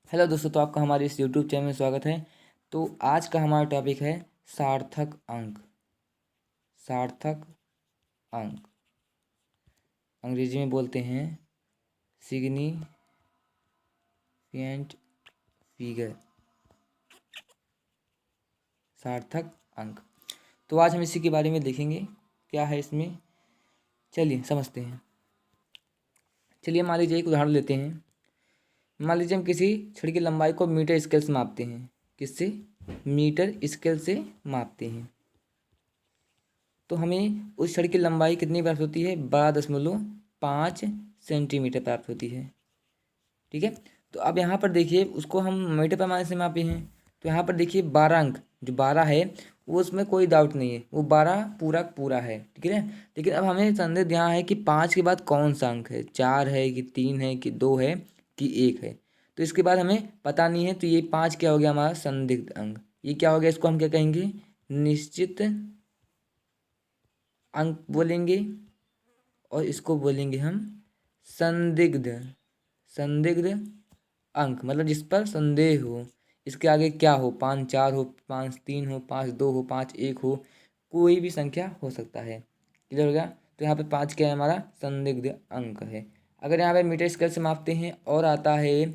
Hello दोस्तों, तो आपका हमारे इस यूट्यूब चैनल में स्वागत है। तो आज का हमारा टॉपिक है सार्थक अंक। सार्थक अंक अंग्रेजी में बोलते हैं सिग्निफिकेंट फिगर। सार्थक अंक। तो आज हम इसी के बारे में देखेंगे क्या है इसमें। चलिए समझते हैं। चलिए मान लीजिए एक उदाहरण लेते हैं। मान लीजिए हम किसी छड़ की लंबाई को मीटर स्केल से मापते हैं। किससे? मीटर स्केल से मापते हैं। तो हमें उस छड़ की लंबाई कितनी प्राप्त होती है? 12.5 सेंटीमीटर प्राप्त होती है। ठीक है। तो अब यहाँ पर देखिए, उसको हम मीटर पैमाने से मापे हैं। तो यहाँ पर देखिए 12 अंक, जो 12 है वो उसमें कोई डाउट नहीं है, वो 12 पूरा पूरा है। ठीक है। लेकिन अब हमें संदेह यहाँ है कि 5 के बाद कौन सा अंक है, 4 है कि 3 है कि 2 है कि 1 है। तो इसके बाद हमें पता नहीं है। तो ये 5 क्या हो गया? हमारा संदिग्ध अंक। ये क्या हो गया? इसको हम क्या कहेंगे? निश्चित अंक बोलेंगे। और इसको बोलेंगे हम संदिग्ध। संदिग्ध अंक मतलब जिस पर संदेह हो। इसके आगे क्या हो? 5 4 हो, 5 3 हो, 5 2 हो, 5 1 हो, कोई भी संख्या हो सकता है। क्लियर हो गया? तो यहाँ पे 5 क्या है? हमारा संदिग्ध अंक है। अगर यहाँ पे मीटर स्केल से मापते हैं और आता है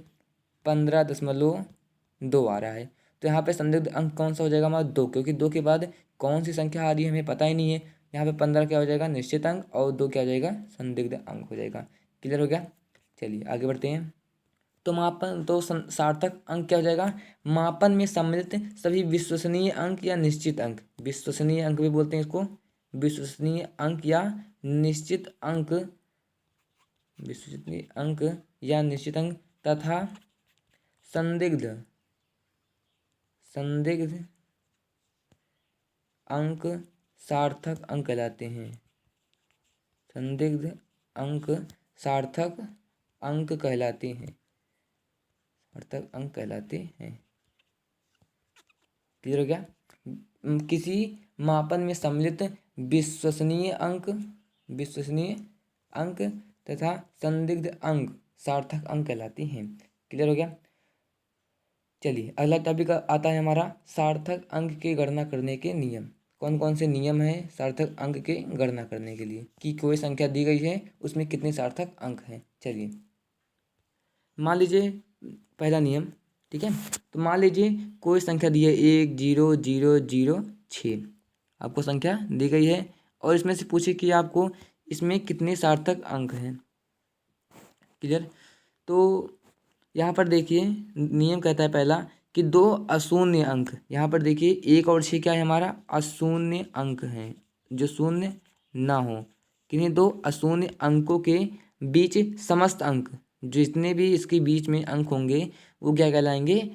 15.2 आ रहा है, तो यहाँ पे संदिग्ध अंक कौन सा हो जाएगा? हमारा 2, क्योंकि 2 के बाद कौन सी संख्या आ रही है हमें पता ही नहीं है। यहाँ पे 15 क्या हो जाएगा? निश्चित अंक, और 2 क्या हो जाएगा? संदिग्ध अंक हो जाएगा। क्लियर हो गया? चलिए आगे बढ़ते हैं। तो मापन तो सार्थक अंक क्या हो जाएगा? मापन में सम्मिलित सभी विश्वसनीय अंक या निश्चित अंक। विश्वसनीय अंक भी बोलते हैं इसको। विश्वसनीय अंक या निश्चित अंक। विश्वसनीय अंक या निश्चित अंक तथा संदिग्ध संदिग्ध अंक सार्थक अंक कहलाते हैं। संदिग्ध अंक सार्थक अंक कहलाते हैं। सार्थक अंक कहलाते हैं। क्लियर हो गया? किसी मापन में सम्मिलित विश्वसनीय अंक, विश्वसनीय अंक तथा संदिग्ध अंक सार्थक अंक कहलाते हैं। क्लियर हो गया? चलिए अगला टॉपिक आता है हमारा सार्थक अंक की गणना करने के नियम। कौन कौन से नियम हैं सार्थक अंक के गणना करने के लिए, कि कोई संख्या दी गई है उसमें कितने सार्थक अंक हैं। चलिए मान लीजिए पहला नियम। ठीक है। तो मान लीजिए कोई संख्या दी है 1 0 0 0 6। आपको संख्या दी गई है और इसमें से पूछे कि आपको इसमें कितने सार्थक अंक हैं। क्लियर? तो यहाँ पर देखिए नियम कहता है पहला कि 2 अशून्य अंक। यहाँ पर देखिए 1 और 6 क्या है? हमारा अशून्य अंक हैं, जो शून्य ना हो। किन्हीं 2 अशून्य अंकों के बीच समस्त अंक, जितने भी इसके बीच में अंक होंगे वो क्या कहलाएंगे?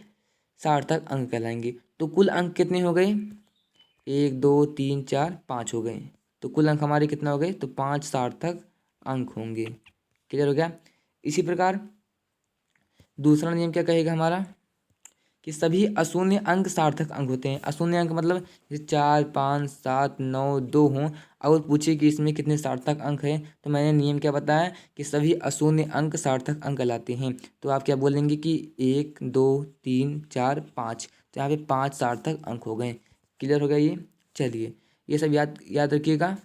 सार्थक अंक कहलाएंगे। तो कुल अंक कितने हो गए? 1 2 3 4 5 हो गए। तो कुल अंक हमारे कितना हो गए? तो 5 सार्थक अंक होंगे। क्लियर हो गया? इसी प्रकार दूसरा नियम क्या कहेगा हमारा? कि सभी अशून्य अंक सार्थक अंक होते हैं। अशून्य अंक मतलब जैसे 4 5 7 9 2 हों, और पूछे कि इसमें कितने सार्थक अंक हैं, तो मैंने नियम क्या बताया कि सभी अशून्य अंक सार्थक अंक कहलाते हैं। तो आप क्या बोलेंगे कि 1 2 3 4 5। तो यहाँ पे 5 सार्थक अंक हो गए। क्लियर हो गया ये? चलिए ये सब याद याद रखिएगा।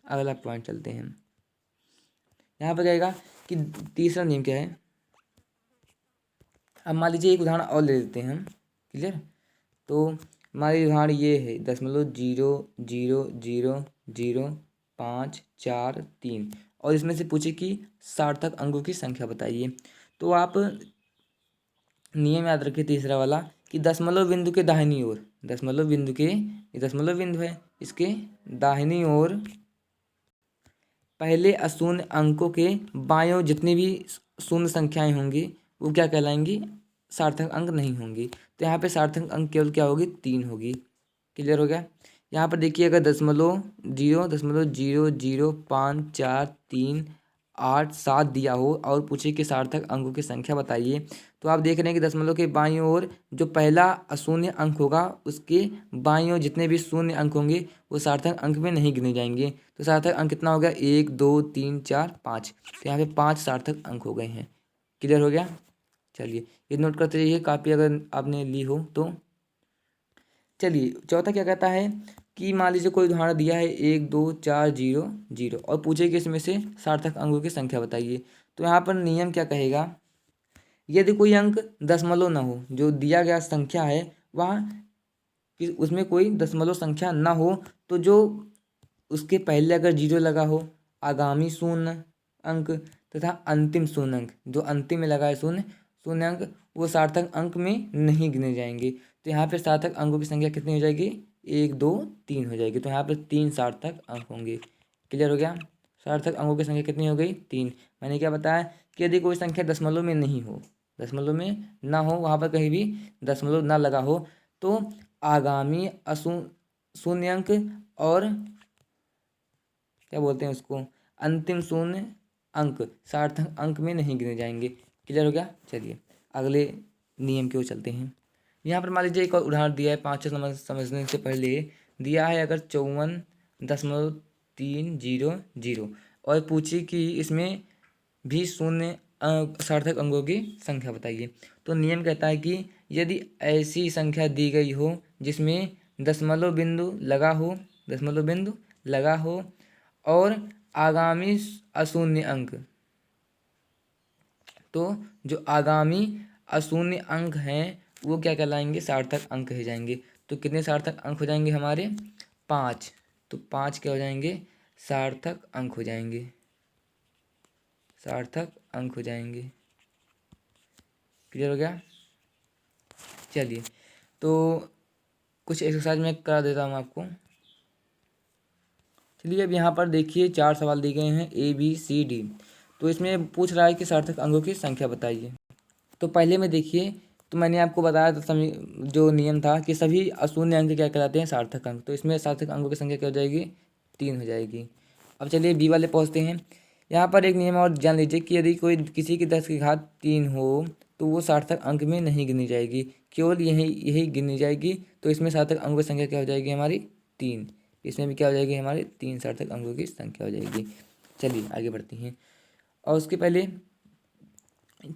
अगला पॉइंट चलते हैं। यहाँ पर जाएगा कि तीसरा नियम क्या है। अब मान लीजिए एक उदाहरण और ले लेते हैं हम। क्लियर? तो हमारी उदाहरण ये है 0.00000543, और इसमें से पूछे कि सार्थक अंकों की संख्या बताइए। तो आप नियम याद रखिए तीसरा वाला कि दशमलव बिंदु के दाहिनी ओर, दशमलव बिंदु के, ये दशमलव बिंदु है, इसके दाहिनी ओर पहले अशून्य अंकों के बाईं ओर जितनी भी शून्य संख्याएं होंगी वो क्या कहलाएंगी? सार्थक अंक नहीं होंगी। तो यहाँ पे सार्थक अंक केवल क्या होगी? 3 होगी। क्लियर हो गया? यहाँ पर देखिए अगर 0.00054387 दिया हो और पूछे कि सार्थक अंकों की संख्या बताइए, तो आप देख रहे हैं कि दशमलव के बाईं ओर जो पहला अशून्य अंक होगा उसके बाईं ओर जितने भी शून्य अंक होंगे वो सार्थक अंक में नहीं गिने जाएंगे। तो सार्थक अंक कितना हो गया? 1 2 3 4 5। तो यहाँ पे 5 सार्थक अंक हो गए हैं। क्लियर हो गया? चलिए ये नोट करते रहिए कापी अगर आपने ली हो तो। चलिए चौथा क्या कहता है कि मान लीजिए कोई उदाहरण दिया है 1 2 4 0 0 और पूछे कि इसमें से सार्थक अंकों की संख्या बताइए। तो यहाँ पर नियम क्या कहेगा, यदि कोई अंक दशमलव ना हो, जो दिया गया संख्या है वह उसमें कोई दशमलव संख्या ना हो, तो जो उसके पहले अगर जीरो लगा हो, आगामी शून्य अंक तथा अंतिम शून्य अंक, जो अंतिम में लगा है शून्य शून्य अंक, वो सार्थक अंक में नहीं गिने जाएंगे। तो यहाँ पे सार्थक अंकों की संख्या कितनी हो जाएगी, 1 2 3 हो जाएगी। तो यहाँ पर 3 सार्थक अंक होंगे। क्लियर हो गया। सार्थक अंकों की संख्या कितनी हो गई, 3। मैंने क्या बताया कि यदि कोई संख्या दशमलव में नहीं हो, दशमलव में ना हो, वहाँ पर कहीं भी दशमलव ना लगा हो, तो आगामी शून्य अंक और क्या बोलते हैं उसको, अंतिम शून्य अंक सार्थक अंक में नहीं गिने जाएंगे। क्लियर हो गया। चलिए अगले नियम की ओर चलते हैं। यहाँ पर मान लीजिए एक और उदाहरण दिया है, 5 समझने से पहले दिया है अगर 54.300 और पूछे कि इसमें भी शून्य सार्थक अंकों की संख्या बताइए। तो नियम कहता है कि यदि ऐसी संख्या दी गई हो जिसमें दशमलव बिंदु लगा हो, दशमलव बिंदु लगा हो और आगामी अशून्य अंक, तो जो आगामी अशून्य अंक हैं वो क्या कहलाएंगे, सार्थक अंक कहे जाएंगे। तो कितने सार्थक अंक हो जाएंगे हमारे, 5। तो 5 क्या हो जाएंगे, सार्थक अंक हो जाएंगे, सार्थक अंक हो जाएंगे। क्लियर हो गया। चलिए तो कुछ एक्सरसाइज मैं करा देता हूँ आपको। चलिए अब यहाँ पर देखिए 4 सवाल दिए गए हैं ABCD। तो इसमें पूछ रहा है कि सार्थक अंकों की संख्या बताइए। तो पहले में देखिए, तो मैंने आपको बताया था जो नियम था कि सभी अशून्य अंक क्या कहलाते हैं, सार्थक अंक। तो इसमें सार्थक अंकों की संख्या क्या हो जाएगी, 3 हो जाएगी। अब चलिए बी वाले पहुँचते हैं। यहाँ पर एक नियम और जान लीजिए कि यदि कोई किसी की 10 की घात 3 हो तो वो सार्थक अंक में नहीं गिनी जाएगी, केवल यही गिनी जाएगी। तो इसमें सार्थक अंकों की संख्या क्या हो जाएगी हमारी, 3। इसमें भी क्या हो जाएगी हमारी, 3 सार्थक अंकों की संख्या हो जाएगी। चलिए आगे बढ़ते हैं। और उसके पहले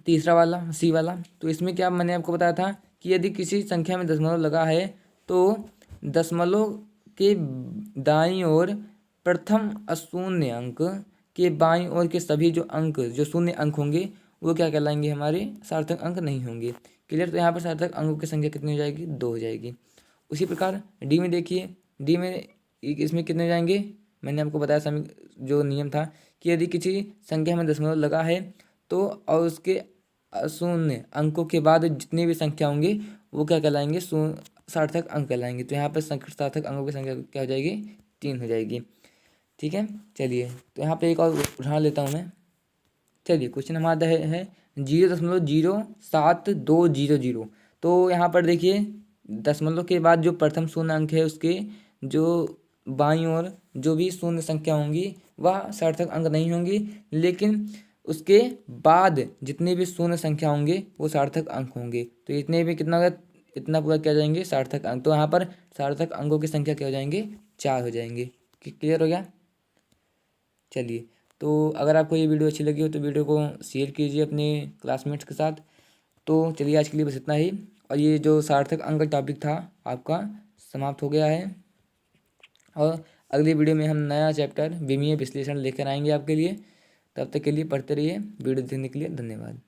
तीसरा वाला सी वाला, तो इसमें क्या मैंने आपको बताया था कि यदि किसी संख्या में दशमलव लगा है तो दशमलव के दाईं ओर प्रथम अशून्य अंक के बाईं ओर के सभी जो अंक, जो शून्य अंक होंगे वो क्या कहलाएंगे, हमारे सार्थक अंक नहीं होंगे। क्लियर। तो यहाँ पर सार्थक अंकों की संख्या कितनी हो जाएगी, 2 हो जाएगी। उसी प्रकार डी में देखिए, डी में इसमें कितने हो जाएंगे, मैंने आपको बताया जो नियम था कि यदि किसी संख्या में दशमलव लगा है तो और उसके शून्य अंकों के बाद जितनी भी संख्या होंगी वो क्या कहलाएंगे, सार्थक अंक कहलाएंगे। तो यहाँ पर सार्थक अंकों की संख्या क्या हो जाएगी, 3 हो जाएगी। ठीक है। चलिए तो यहाँ पे एक और उदाहरण लेता हूँ मैं। चलिए क्वेश्चन हमारा है 0.07200। तो यहाँ पर देखिए दशमलव के बाद जो प्रथम शून्य अंक है उसके जो बाईं ओर जो भी शून्य संख्या होंगी वह सार्थक अंक नहीं होंगी, लेकिन उसके बाद जितने भी शून्य संख्या होंगे वो सार्थक अंक होंगे। तो इतने भी कितना होगा, इतना पूरा क्या जाएंगे, सार्थक अंक। तो यहाँ पर सार्थक अंकों की संख्या क्या हो जाएंगे, 4 हो जाएंगे। क्लियर हो गया। चलिए तो अगर आपको ये वीडियो अच्छी लगी हो तो वीडियो को शेयर कीजिए अपने क्लासमेट्स के साथ। तो चलिए आज के लिए बस इतना ही। और ये जो सार्थक अंक का टॉपिक था आपका समाप्त हो गया है। और अगली वीडियो में हम नया चैप्टर विमीय विश्लेषण लेकर आएंगे आपके लिए। तब तक के लिए पढ़ते रहिए। वीडियो देखने के लिए धन्यवाद।